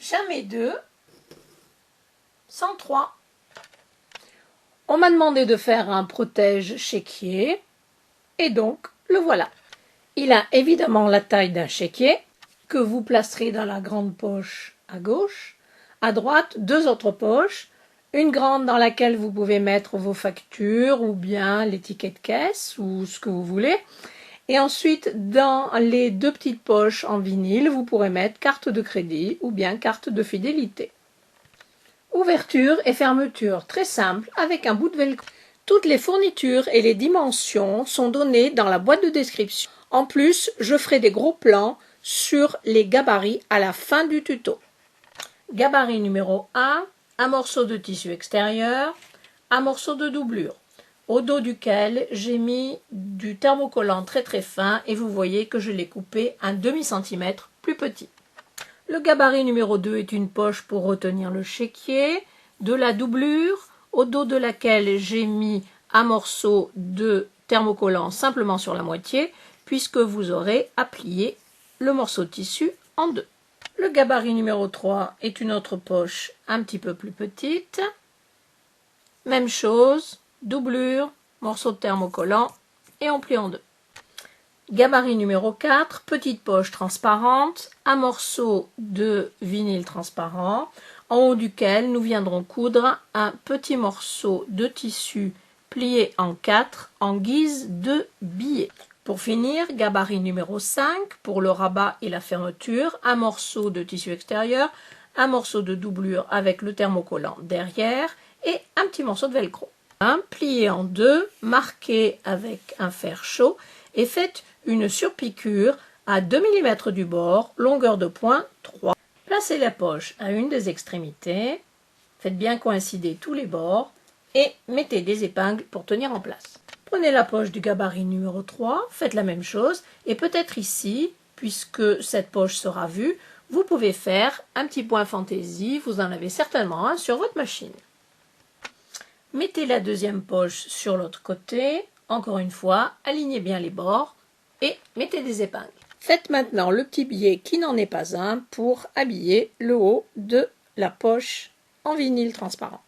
Jamais 2, 103. On m'a demandé de faire un protège chéquier et donc le voilà. Il a évidemment la taille d'un chéquier que vous placerez dans la grande poche à gauche. À droite, 2 autres poches. Une grande dans laquelle vous pouvez mettre vos factures ou bien les tickets de caisse ou ce que vous voulez. Et ensuite, dans les 2 petites poches en vinyle, vous pourrez mettre carte de crédit ou bien carte de fidélité. Ouverture et fermeture très simple avec un bout de velcro. Toutes les fournitures et les dimensions sont données dans la boîte de description. En plus, je ferai des gros plans sur les gabarits à la fin du tuto. Gabarit numéro 1, un morceau de tissu extérieur, un morceau de doublure, au dos duquel j'ai mis du thermocollant très très fin et vous voyez que je l'ai coupé un demi-centimètre plus petit. Le gabarit numéro 2 est une poche pour retenir le chéquier, de la doublure, au dos de laquelle j'ai mis un morceau de thermocollant simplement sur la moitié, puisque vous aurez à plier le morceau de tissu en 2. Le gabarit numéro 3 est une autre poche un petit peu plus petite. Même chose, doublure, morceau de thermocollant et on plie en 2. Gabarit numéro 4, petite poche transparente, un morceau de vinyle transparent, en haut duquel nous viendrons coudre un petit morceau de tissu plié en 4 en guise de billet. Pour finir, gabarit numéro 5, pour le rabat et la fermeture, un morceau de tissu extérieur, un morceau de doublure avec le thermocollant derrière et un petit morceau de velcro. Plié en 2, marqué avec un fer chaud et faites une surpiqûre à 2 mm du bord, longueur de point 3. Placez la poche à une des extrémités, faites bien coïncider tous les bords et mettez des épingles pour tenir en place. Prenez la poche du gabarit numéro 3, faites la même chose et peut-être ici, puisque cette poche sera vue, vous pouvez faire un petit point fantaisie, vous en avez certainement un sur votre machine. Mettez la deuxième poche sur l'autre côté, encore une fois, alignez bien les bords et mettez des épingles. Faites maintenant le petit billet qui n'en est pas un pour habiller le haut de la poche en vinyle transparent.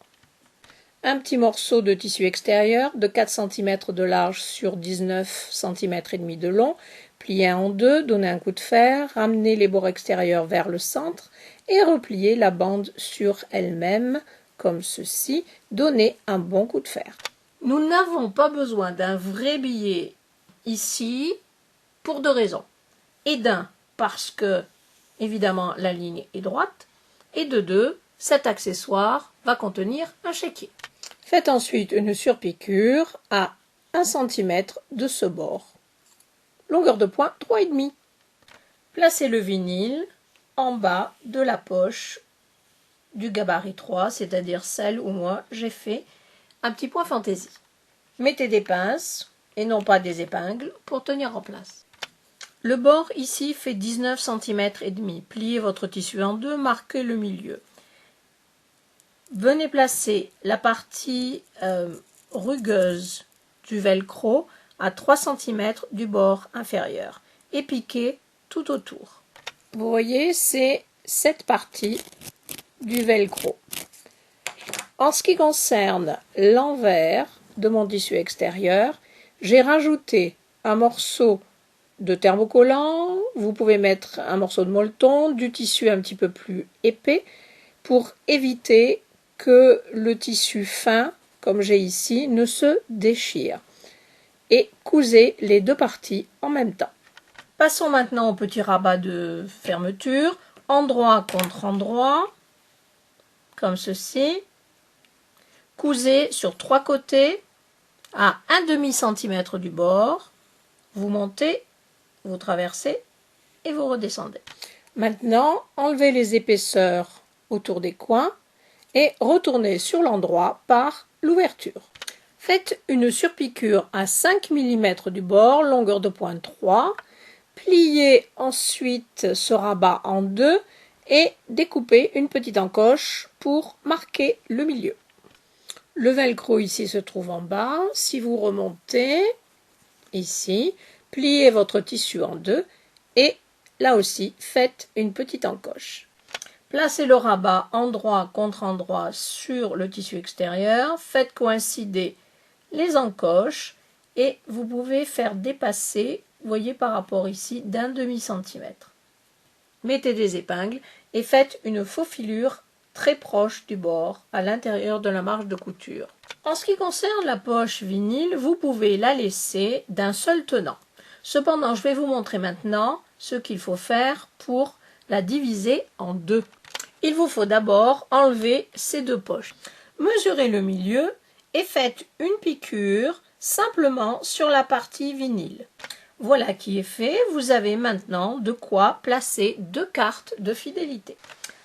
Un petit morceau de tissu extérieur de 4 cm de large sur 19 cm et demi de long, pliez en 2, donnez un coup de fer, ramenez les bords extérieurs vers le centre et repliez la bande sur elle-même comme ceci, donnez un bon coup de fer. Nous n'avons pas besoin d'un vrai billet ici pour 2 raisons. Et d'un, parce que évidemment la ligne est droite, et de 2, cet accessoire va contenir un chéquier. Faites ensuite une surpiqûre à 1 cm de ce bord. Longueur de point 3,5. Placez le vinyle en bas de la poche du gabarit 3, c'est-à-dire celle où moi j'ai fait un petit point fantaisie. Mettez des pinces et non pas des épingles pour tenir en place. Le bord ici fait 19 cm et demi. Pliez votre tissu en 2, marquez le milieu. Venez placer la partie rugueuse du velcro à 3 cm du bord inférieur et piquez tout autour. Vous voyez, c'est cette partie du velcro. En ce qui concerne l'envers de mon tissu extérieur, j'ai rajouté un morceau de thermocollant, vous pouvez mettre un morceau de molleton, du tissu un petit peu plus épais pour éviter que le tissu fin, comme j'ai ici, ne se déchire. Et cousez les 2 parties en même temps. Passons maintenant au petit rabat de fermeture, endroit contre endroit, comme ceci. Cousez sur 3 côtés à 1/2 cm du bord. Vous montez, vous traversez et vous redescendez. Maintenant, enlevez les épaisseurs autour des coins et retournez sur l'endroit par l'ouverture. Faites une surpiqûre à 5 mm du bord, longueur de point 3. Pliez ensuite ce rabat en 2 et découpez une petite encoche pour marquer le milieu. Le velcro ici se trouve en bas. Si vous remontez ici, pliez votre tissu en 2 et là aussi faites une petite encoche. Placez le rabat endroit contre endroit sur le tissu extérieur, faites coïncider les encoches et vous pouvez faire dépasser, vous voyez par rapport ici, d'un demi-centimètre. Mettez des épingles et faites une faufilure très proche du bord à l'intérieur de la marge de couture. En ce qui concerne la poche vinyle, vous pouvez la laisser d'un seul tenant. Cependant, je vais vous montrer maintenant ce qu'il faut faire pour la diviser en deux. Il vous faut d'abord enlever ces deux poches. Mesurez le milieu et faites une piqûre simplement sur la partie vinyle. Voilà qui est fait, vous avez maintenant de quoi placer deux cartes de fidélité.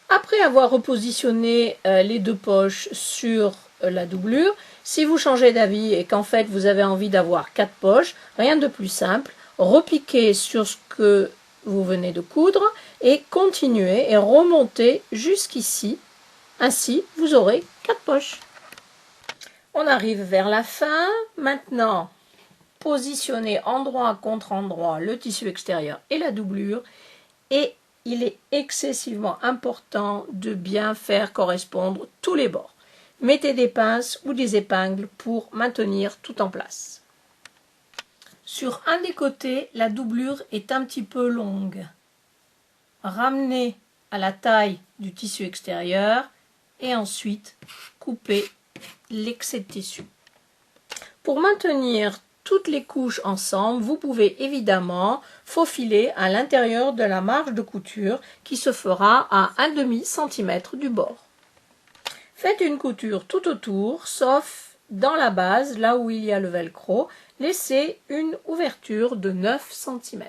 Après avoir repositionné les deux poches sur la doublure, si vous changez d'avis et qu'en fait vous avez envie d'avoir 4 poches, rien de plus simple, repiquez sur ce que vous venez de coudre et continuez et remontez jusqu'ici. Ainsi, vous aurez 4 poches. On arrive vers la fin. Maintenant, positionnez endroit contre endroit le tissu extérieur et la doublure. Et il est excessivement important de bien faire correspondre tous les bords. Mettez des pinces ou des épingles pour maintenir tout en place. Sur un des côtés, la doublure est un petit peu longue. Ramenez à la taille du tissu extérieur et ensuite coupez l'excès de tissu. Pour maintenir toutes les couches ensemble, vous pouvez évidemment faufiler à l'intérieur de la marge de couture qui se fera à un demi-centimètre du bord. Faites une couture tout autour, sauf dans la base, là où il y a le velcro, laissez une ouverture de 9 cm.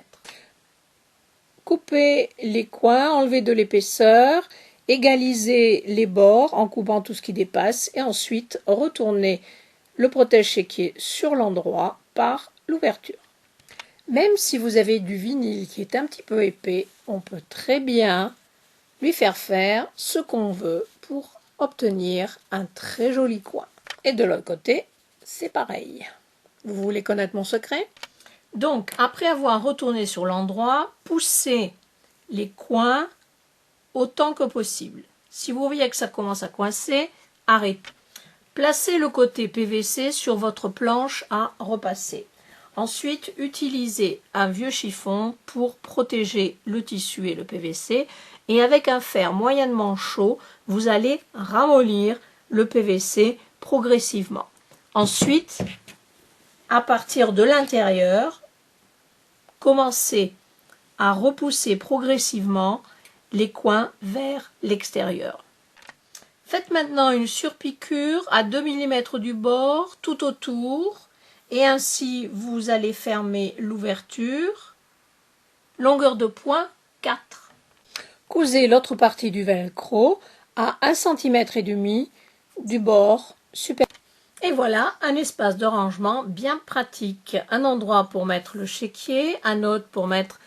Coupez les coins, enlevez de l'épaisseur, égalisez les bords en coupant tout ce qui dépasse et ensuite retournez le protège-chéquier sur l'endroit par l'ouverture. Même si vous avez du vinyle qui est un petit peu épais, on peut très bien lui faire ce qu'on veut pour obtenir un très joli coin. Et de l'autre côté, c'est pareil. Vous voulez connaître mon secret? Donc, après avoir retourné sur l'endroit, poussez les coins autant que possible. Si vous voyez que ça commence à coincer, arrêtez. Placez le côté PVC sur votre planche à repasser. Ensuite, utilisez un vieux chiffon pour protéger le tissu et le PVC. Et avec un fer moyennement chaud, vous allez ramollir le PVC progressivement. Ensuite, à partir de l'intérieur, commencez à repousser progressivement les coins vers l'extérieur. Faites maintenant une surpiqûre à 2 mm du bord tout autour et ainsi vous allez fermer l'ouverture. Longueur de point 4. Cousez l'autre partie du velcro à 1,5 cm du bord supérieur. Et voilà un espace de rangement bien pratique. Un endroit pour mettre le chéquier, un autre pour mettre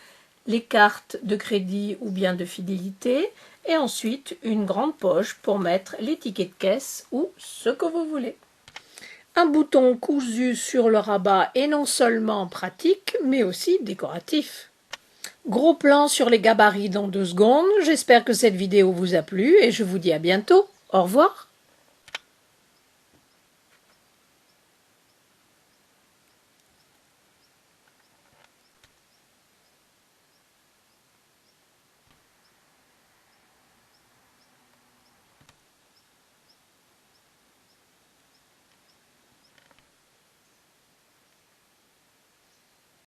les cartes de crédit ou bien de fidélité, et ensuite une grande poche pour mettre les tickets de caisse ou ce que vous voulez. Un bouton cousu sur le rabat est non seulement pratique, mais aussi décoratif. Gros plan sur les gabarits dans 2 secondes. J'espère que cette vidéo vous a plu et je vous dis à bientôt. Au revoir.